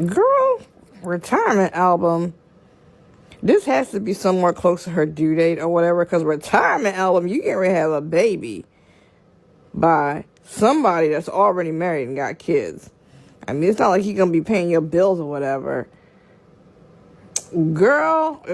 Girl, retirement album. This has to be somewhere close to her due date or whatever, because retirement album, you can't really have a baby by somebody that's already married and got kids. I mean, it's not like he's going to be paying your bills or whatever. Girl,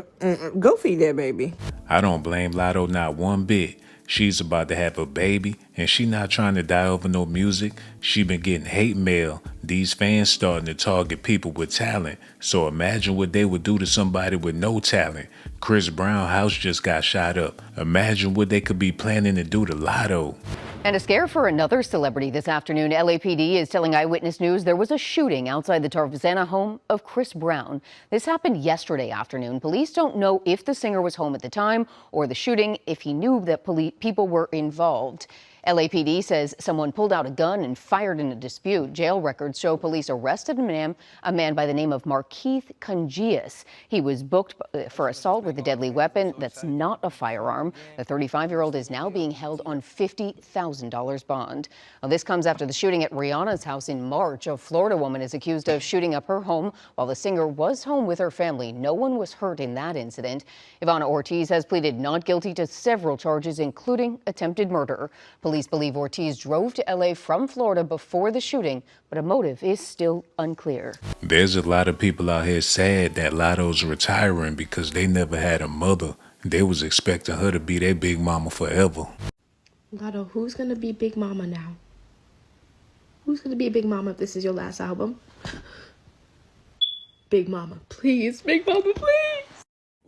go feed that baby. I don't blame Latto not one bit. She's about to have a baby, and she not trying to die over no music. She been getting hate mail. These fans starting to target people with talent. So imagine what they would do to somebody with no talent. Chris Brown's house just got shot up. Imagine what they could be planning to do to Latto. And a scare for another celebrity this afternoon. LAPD is telling Eyewitness News there was a shooting outside the Tarzana home of Chris Brown. This happened yesterday afternoon. Police don't know if the singer was home at the time or the shooting, if he knew that people were involved. LAPD says someone pulled out a gun and fired in a dispute. Jail records show police arrested a man by the name of Markeith Congius. He was booked for assault with a deadly weapon that's not a firearm. The 35-year-old is now being held on $50,000 bond. Well, this comes after the shooting at Rihanna's house in March. A Florida woman is accused of shooting up her home while the singer was home with her family. No one was hurt in that incident. Ivana Ortiz has pleaded not guilty to several charges, including attempted murder. Police believe Ortiz drove to L.A. from Florida before the shooting, but a motive is still unclear. There's a lot of people out here sad that Latto's retiring because they never had a mother. They was expecting her to be their big mama forever. Latto, who's gonna be Big Mama now? Who's gonna be Big Mama if this is your last album? Big Mama, please. Big Mama, please.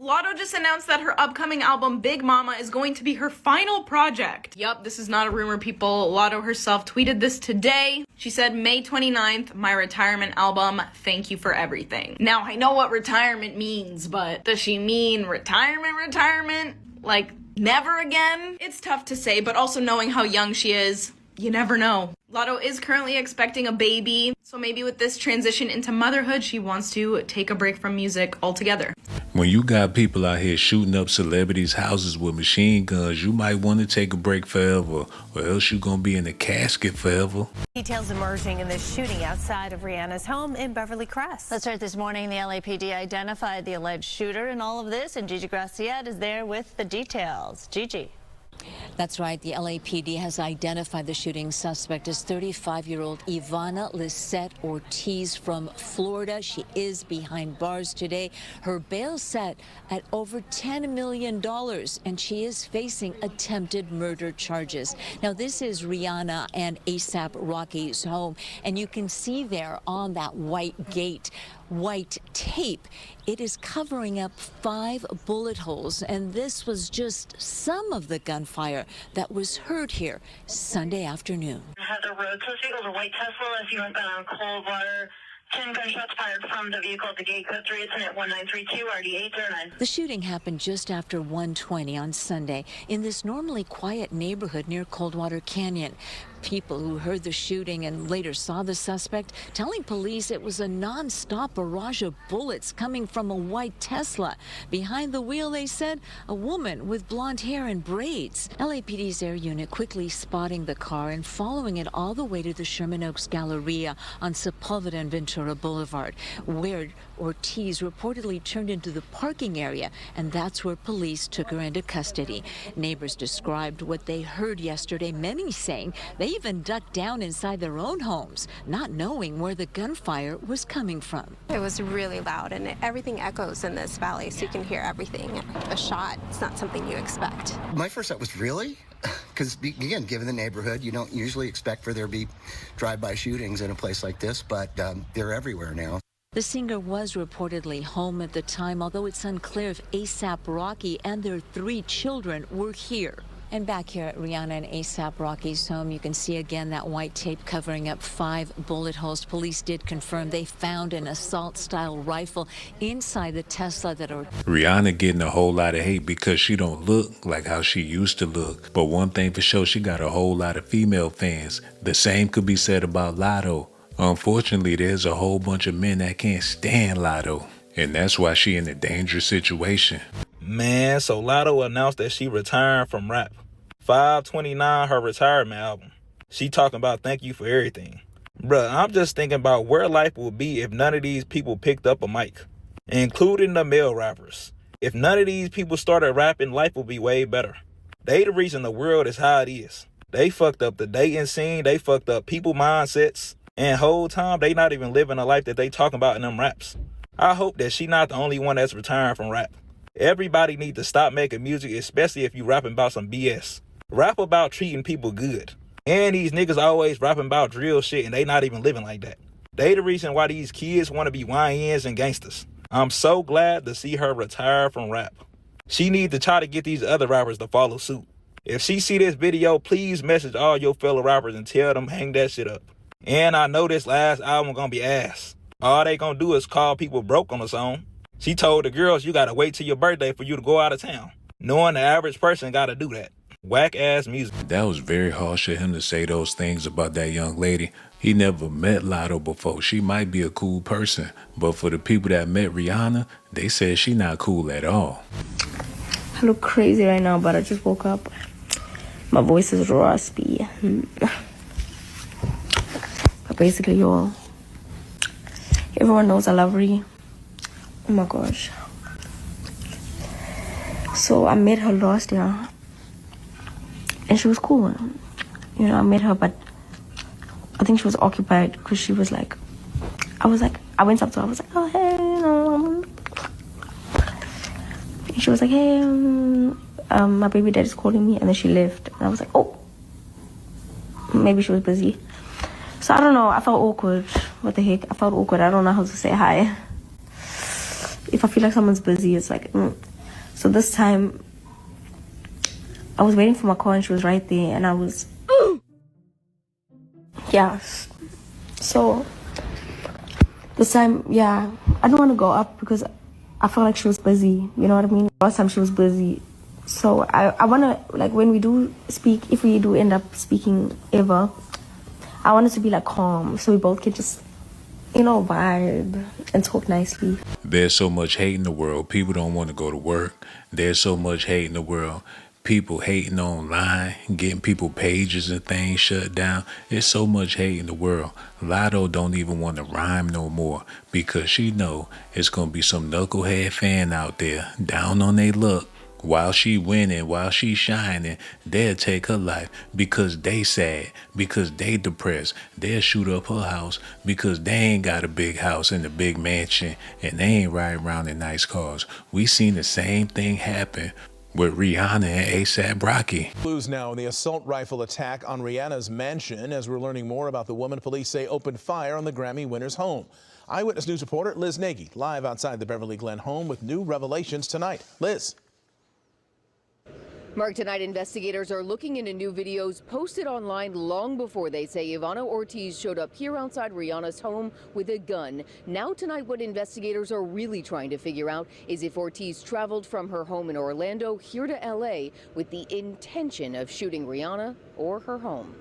Latto just announced that her upcoming album, Big Mama, is going to be her final project. Yup, this is not a rumor, people. Latto herself tweeted this today. She said, May 29th, my retirement album, thank you for everything. Now, I know what retirement means, but does she mean retirement? Like, never again? It's tough to say, but also knowing how young she is, you never know. Latto is currently expecting a baby, so maybe with this transition into motherhood, she wants to take a break from music altogether. When you got people out here shooting up celebrities' houses with machine guns, you might want to take a break forever, or else you're going to be in a casket forever. Details emerging in this shooting outside of Rihanna's home in Beverly Crest. That's right. This morning, the LAPD identified the alleged shooter in all of this, and Gigi Graciette is there with the details. Gigi. That's right. The LAPD has identified the shooting suspect as 35-year-old Ivana Lisette Ortiz from Florida. She is behind bars today. Her bail set at over $10 million, and she is facing attempted murder charges. Now, this is Rihanna and A$AP Rocky's home, and you can see there on that white gate, white tape. It is covering up 5 bullet holes, and this was just some of the gunfire that was heard here Sunday afternoon. Heather Road, so it was a white Tesla as you went down Coldwater. 10 gunshots fired from the vehicle at the gate code 3. It's in at 1932, RD809. The shooting happened just after 1:20 on Sunday in this normally quiet neighborhood near Coldwater Canyon. People who heard the shooting and later saw the suspect telling police it was a non-stop barrage of bullets coming from a white Tesla. Behind the wheel, they said, a woman with blonde hair and braids. LAPD's air unit quickly spotting the car and following it all the way to the Sherman Oaks Galleria on Sepulveda and Ventura Boulevard, where Ortiz reportedly turned into the parking area, and that's where police took her into custody. Neighbors described what they heard yesterday, many saying they even ducked down inside their own homes, not knowing where the gunfire was coming from. It was really loud, and everything echoes in this valley, so you can hear everything. A shot, it's not something you expect. My first thought was, really? Because, again, given the neighborhood, you don't usually expect for there to be drive-by shootings in a place like this, but they're everywhere now. The singer was reportedly home at the time, although it's unclear if A$AP Rocky and their 3 children were here. And back here at Rihanna and A$AP Rocky's home, you can see again that white tape covering up 5 bullet holes. Police did confirm they found an assault-style rifle inside the Tesla that are... Rihanna getting a whole lot of hate because she don't look like how she used to look. But one thing for sure, she got a whole lot of female fans. The same could be said about Latto. Unfortunately, there's a whole bunch of men that can't stand Latto, and that's why she in a dangerous situation. Man, so Latto announced that she retiring from rap. 5/29, her retirement album. She talking about thank you for everything. Bruh, I'm just thinking about where life would be if none of these people picked up a mic, including the male rappers. If none of these people started rapping, life would be way better. They the reason the world is how it is. They fucked up the dating scene, they fucked up people mindsets, and whole time they not even living the life that they talking about in them raps. I hope that she not the only one that's retiring from rap. Everybody need to stop making music, especially if you rapping about some BS. Rap about treating people good. And these niggas always rapping about drill shit and they not even living like that. They the reason why these kids want to be YNs and gangsters. I'm so glad to see her retire from rap. She need to try to get these other rappers to follow suit. If she see this video, please message all your fellow rappers and tell them hang that shit up. And I know this last album gonna be ass. All they gonna do is call people broke on the song. She told the girls you gotta wait till your birthday for you to go out of town. Knowing the average person gotta do that. Whack ass music. That was very harsh of him to say those things about that young lady. He never met Latto before. She might be a cool person, but for the people that met Rihanna, they said she not cool at all. I look crazy right now, but I just woke up. My voice is raspy. But basically, y'all, everyone knows I love Ree. Oh my gosh. So I met her last year. And she was cool. You know, I met her, but I think she was occupied because she was like, I went up to her, I was like, oh, hey, you know. And she was like, hey, my baby dad is calling me. And then she left. And I was like, oh, maybe she was busy. So I don't know. I felt awkward. What the heck? I felt awkward. I don't know how to say hi. If I feel like someone's busy, it's like, So this time, I was waiting for my car and she was right there. And I was, yeah. So this time, yeah, I don't want to go up because I felt like she was busy. You know what I mean? Last time she was busy. So I want to, like, when we do speak, if we do end up speaking ever, I want it to be like calm so we both can just, you know, vibe and talk nicely. There's so much hate in the world. People don't want to go to work. There's so much hate in the world. People hating online, getting people pages and things shut down. There's so much hate in the world. Latto don't even want to rhyme no more because she know it's going to be some knucklehead fan out there down on their luck. While she winning, while she shining, they'll take her life because they sad, because they depressed. They'll shoot up her house because they ain't got a big house and a big mansion and they ain't riding around in nice cars. We seen the same thing happen with Rihanna and A$AP Rocky. Clues now in the assault rifle attack on Rihanna's mansion. As we're learning more about the woman police say opened fire on the Grammy winner's home. Eyewitness News reporter Liz Nagy live outside the Beverly Glen home with new revelations tonight. Liz. Mark, tonight investigators are looking into new videos posted online long before they say Ivana Ortiz showed up here outside Rihanna's home with a gun. Now tonight, what investigators are really trying to figure out is if Ortiz traveled from her home in Orlando here to LA with the intention of shooting Rihanna or her home.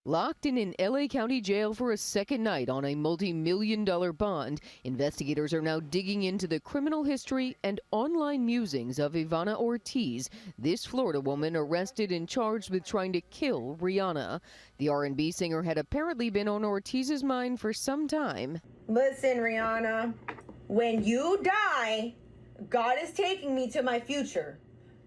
Locked in an LA County jail for a second night on a multi-million-dollar bond, investigators are now digging into the criminal history and online musings of Ivana Ortiz, this Florida woman arrested and charged with trying to kill Rihanna. The R&B singer had apparently been on Ortiz's mind for some time. Listen, Rihanna, when you die, God is taking me to my future.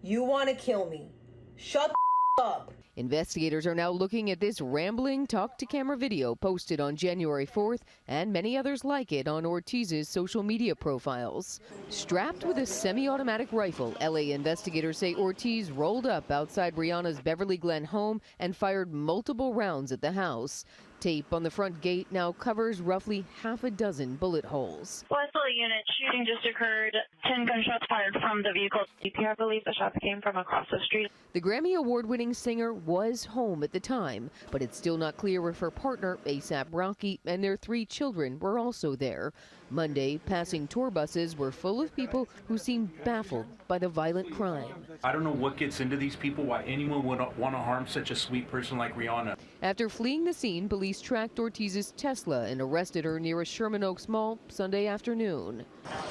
You want to kill me. Shut the up. Investigators are now looking at this rambling talk-to-camera video posted on January 4th and many others like it on Ortiz's social media profiles. Strapped with a semi-automatic rifle, LA investigators say Ortiz rolled up outside Rihanna's Beverly Glen home and fired multiple rounds at the house. Tape on the front gate now covers roughly half a dozen bullet holes. West LA unit, shooting just occurred. 10 gunshots fired from the vehicle. CPR believes the shots came from across the street. The Grammy Award-winning singer was home at the time, but it's still not clear if her partner, A$AP Rocky, and their 3 children were also there. Monday, passing tour buses were full of people who seemed baffled by the violent crime. I don't know what gets into these people, why anyone would want to harm such a sweet person like Rihanna. After fleeing the scene, police tracked Ortiz's Tesla and arrested her near a Sherman Oaks mall Sunday afternoon.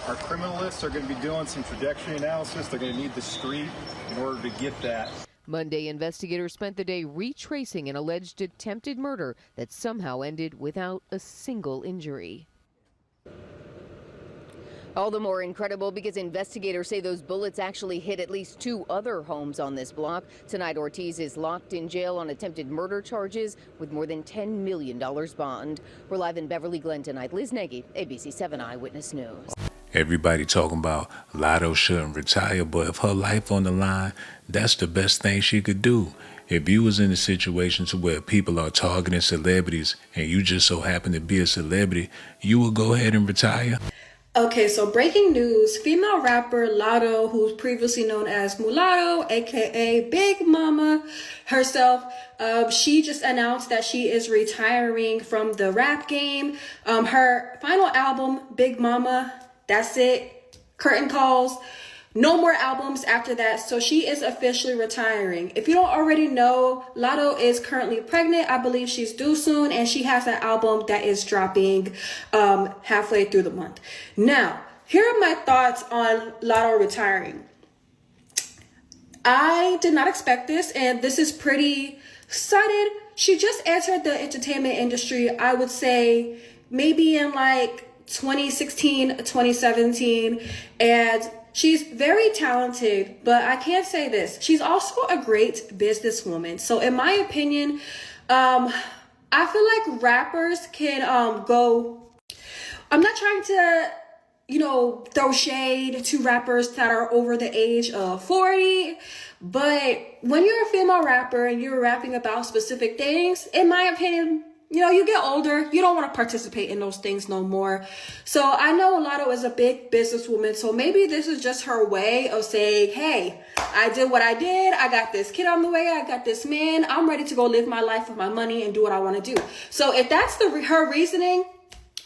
Our criminalists are going to be doing some trajectory analysis. They're going to need the street in order to get that. Monday, investigators spent the day retracing an alleged attempted murder that somehow ended without a single injury. All the more incredible because investigators say those bullets actually hit at least 2 other homes on this block. Tonight, Ortiz is locked in jail on attempted murder charges with more than $10 million bond. We're live in Beverly Glen tonight. Liz Nagy, ABC 7 Eyewitness News. Everybody talking about Latto shouldn't retire, but if her life on the line, that's the best thing she could do. If you was in a situation to where people are targeting celebrities and you just so happen to be a celebrity, you would go ahead and retire? Okay, so breaking news, female rapper Latto, who's previously known as Mulatto, aka Big Mama herself, she just announced that she is retiring from the rap game. Her final album, Big Mama, that's it, curtain calls. No more albums after that, so she is officially retiring. If you don't already know, Latto is currently pregnant. I believe she's due soon, and she has an album that is dropping halfway through the month. Now, here are my thoughts on Latto retiring. I did not expect this, and this is pretty sudden. She just entered the entertainment industry, I would say, maybe in like 2016, 2017, and she's very talented, but I can't say this. She's also a great businesswoman. So in my opinion, I feel like rappers can go. I'm not trying to, throw shade to rappers that are over the age of 40. But when you're a female rapper and you're rapping about specific things, in my opinion, you get older, you don't want to participate in those things no more. So I know Latto is a big businesswoman, so maybe this is just her way of saying, hey, I did what I did, I got this kid on the way, I got this man, I'm ready to go live my life with my money and do what I want to do. So if that's her reasoning,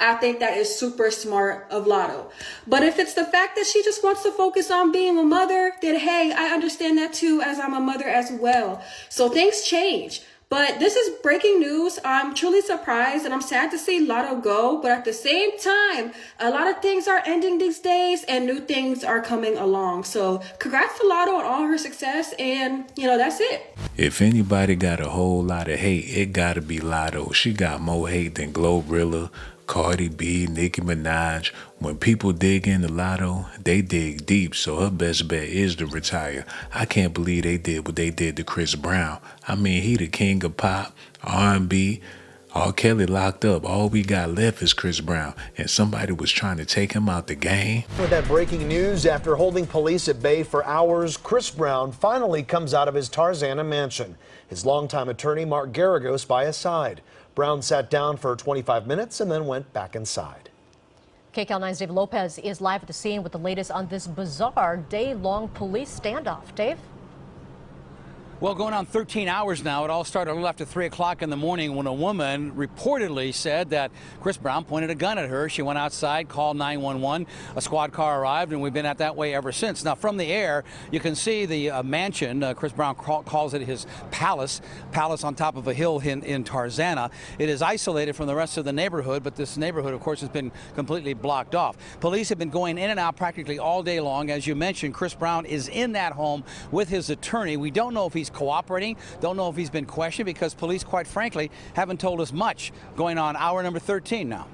I think that is super smart of Latto. But if it's the fact that she just wants to focus on being a mother, then hey, I understand that too, as I'm a mother as well. So things change. But this is breaking news. I'm truly surprised and I'm sad to see Latto go. But at the same time, a lot of things are ending these days and new things are coming along. So congrats to Latto on all her success. And, that's it. If anybody got a whole lot of hate, it gotta be Latto. She got more hate than Glorilla, Cardi B, Nicki Minaj. When people dig into Latto, they dig deep, so her best bet is to retire. I can't believe they did what they did to Chris Brown. I mean, he the king of pop, R&B, R. Kelly locked up. All we got left is Chris Brown, and somebody was trying to take him out the game. With that breaking news, after holding police at bay for hours, Chris Brown finally comes out of his Tarzana mansion. His longtime attorney, Mark Garagos, by his side. Brown sat down for 25 minutes and then went back inside. KCAL 9's Dave Lopez is live at the scene with the latest on this bizarre day-long police standoff. Dave? Well, going on 13 hours now. It all started a little after 3 o'clock in the morning when a woman reportedly said that Chris Brown pointed a gun at her. She went outside, called 911. A squad car arrived, and we've been at that way ever since. Now, from the air, you can see the mansion. Chris Brown calls it his palace on top of a hill in Tarzana. It is isolated from the rest of the neighborhood, but this neighborhood, of course, has been completely blocked off. Police have been going in and out practically all day long. As you mentioned, Chris Brown is in that home with his attorney. We don't know if he's cooperating, don't know if he's been questioned, because police, quite frankly, haven't told us much. Going on hour number 13 now.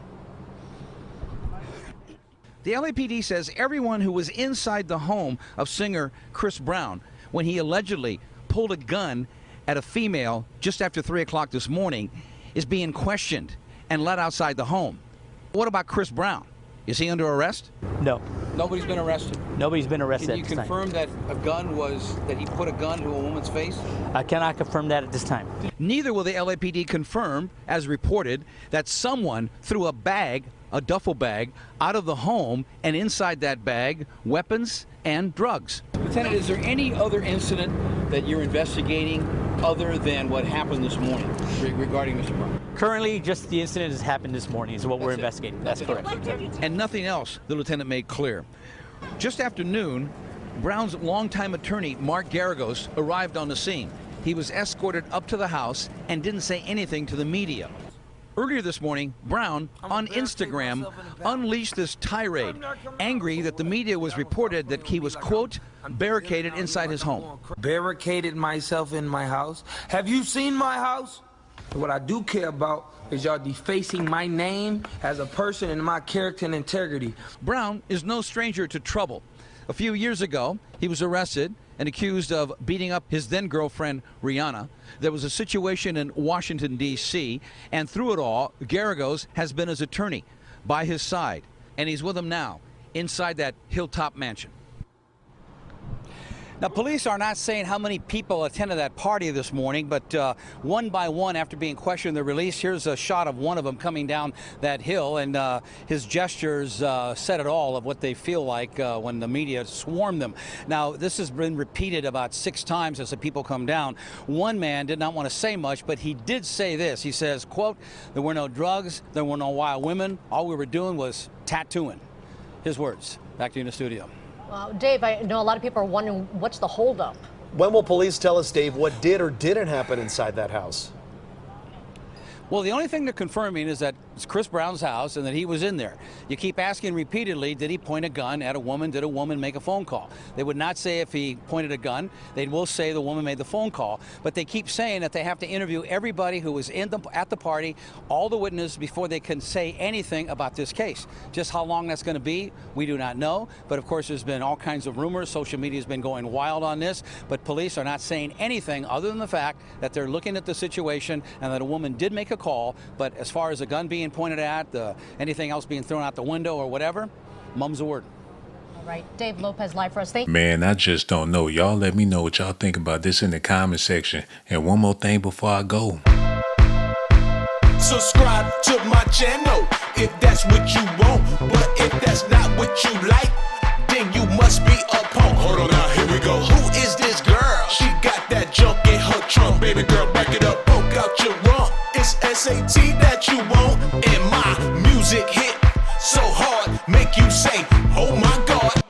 The LAPD says everyone who was inside the home of singer Chris Brown when he allegedly pulled a gun at a female just after 3 o'clock this morning is being questioned and let outside the home. What about Chris Brown? Is he under arrest? No. Nobody's been arrested? Nobody's been arrested. Can you confirm that he put a gun to a woman's face? I cannot confirm that at this time. Neither will the LAPD confirm, as reported, that someone threw a duffel bag, out of the home, and inside that bag, weapons and drugs. Lieutenant, is there any other incident that you're investigating other than what happened this morning regarding Mr. Brown? Currently, just the incident has happened this morning is what we're investigating. That's correct. And nothing else, the lieutenant made clear. Just after noon, Brown's longtime attorney, Mark Garagos, arrived on the scene. He was escorted up to the house and didn't say anything to the media. Earlier this morning, Brown, on Instagram, unleashed this tirade, angry that the media was reported that he was, quote, barricaded inside his home. Barricaded myself in my house. Have you seen my house? What I do care about is y'all defacing my name as a person and my character and integrity. Brown is no stranger to trouble. A few years ago, he was arrested and accused of beating up his then-girlfriend, Rihanna. There was a situation in Washington, D.C., and through it all, Garagos has been his attorney by his side, and he's with him now inside that hilltop mansion. Now, police are not saying how many people attended that party this morning, but one by one, after being questioned, they're released. Here's a shot of one of them coming down that hill, and his gestures said it all of what they feel like when the media swarm them. Now, this has been repeated about 6 times as the people come down. One man did not want to say much, but he did say this. He says, quote, there were no drugs, there were no wild women. All we were doing was tattooing. His words. Back to you in the studio. Dave, I know a lot of people are wondering what's the holdup. When will police tell us, Dave, what did or didn't happen inside that house? Well, the only thing they're confirming is that it's Chris Brown's house and that he was in there. You keep asking repeatedly, did he point a gun at a woman? Did a woman make a phone call? They would not say if he pointed a gun. They will say the woman made the phone call. But they keep saying that they have to interview everybody who was at the party, all the witnesses, before they can say anything about this case. Just how long that's going to be, we do not know. But of course, there's been all kinds of rumors. Social media has been going wild on this. But police are not saying anything other than the fact that they're looking at the situation and that a woman did make a call. But as far as a gun being pointed at, anything else being thrown out the window or whatever, mum's the word. All right, Dave Lopez live for us. Thank you. Man, I just don't know. Y'all let me know what y'all think about this in the comment section. And one more thing before I go. Subscribe to my channel if that's what you want. But if that's not what you like, then you must be a punk. Hold on now, here we go. Who is this girl? She got that junk in her trunk. Baby girl, back it up, poke out your rump. It's S.A.T that you want, and my music hit so hard, make you say, oh my God.